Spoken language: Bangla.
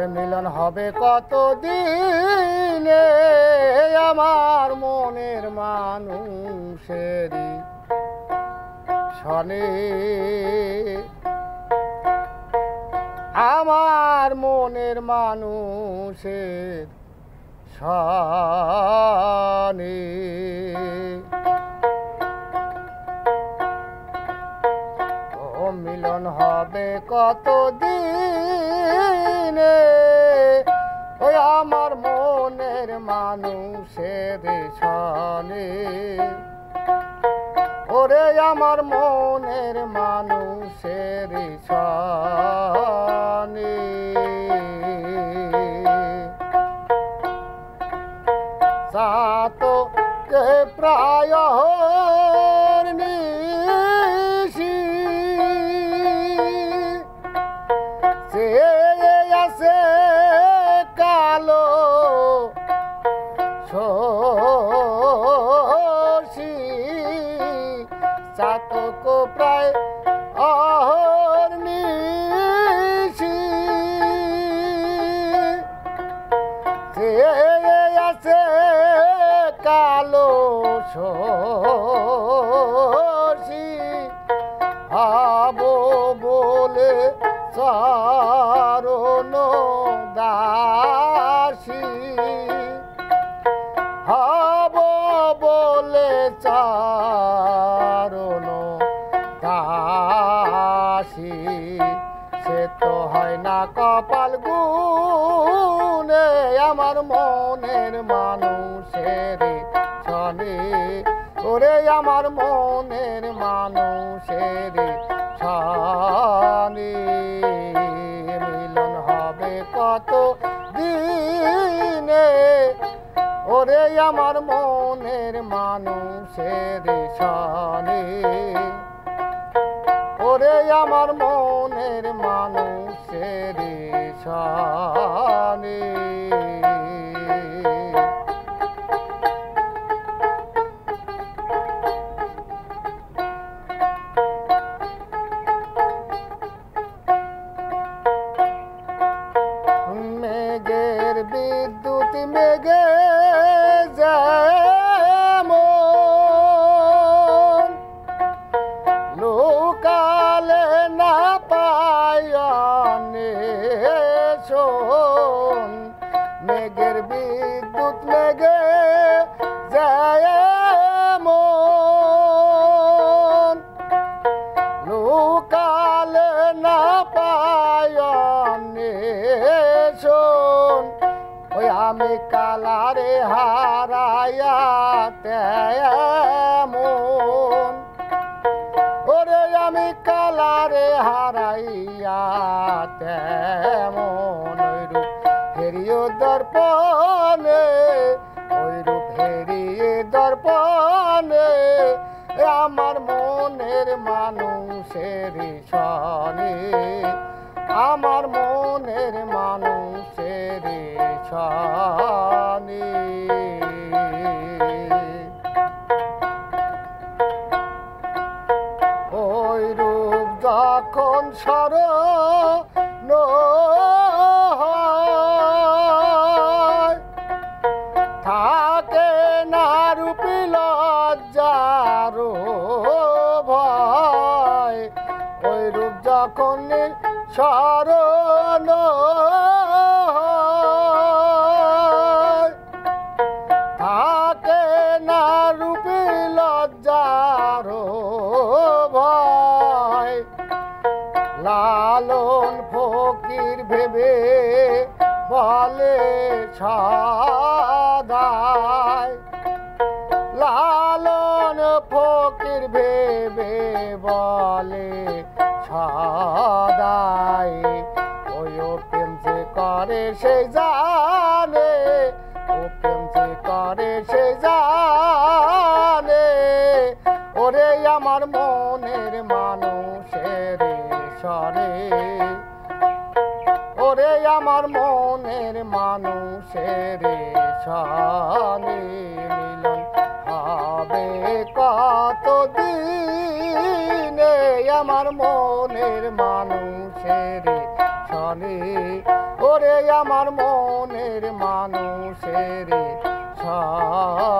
ওরে মিলন হবে কত দিনে আমার মনের মানুষেরই শনে আমার মনের মানুষের শনে ও মিলন হবে কত দিনে ওই আমার মনের মানুষের শনে ওরে আমার মনের মানুষের শনে সাতো কে প্রায় নিশি সে আছে কালো শশী চাতক প্রায় অহর্নিশি সে আছে কালো শশী আবো বলে চরণ দাসী হব বলে চরণ দাসী সে তো হয় না কপাল গুনে আমার মনের মানুষের শনে ওরে আমার মনের মানুষের শনে মিলন হবে কত দিনে ওরে আমার মনের মানুষের শনে ওরে আমার মনের মানুষের শনে মেঘের বিদ্যুৎ মেঘে যেমন লোকালে না পায়নে শোন মেঘের বিদ্যুৎ মেঘে যেমন লোকালে না পায়নে শোন ওই আমি কালারে হারাইয়া তেমন ওরে আমি কালারে হারাইয়া তেমন ওই রূপ হেরিও দর্পণে ওই রূপ হেরিয়ে দর্পণে আমার মনের মানুষের শনে আমার মনের মানুষের শনে ওই রূপ যখন স্মরণ হয় থাকে না রূপী লজ্জার ভয় ওই রূপ যখন স্মরণ থাকে না রূপী লজ্জার ভয় লালন ফকির ভেবে বলে সদায় লালন ফকির ভেবে বলে সদায় ওই প্রেম যে করে সে জানে ও প্রেম যে করে সে জানে ওরে আমার মনের মানুষের শনে ওরে আমার মনের মানুষের শনে মিলন হবে কত দিনে আমার মনের মানুষের শনে ওরে আমার মনের মানুষের ছানি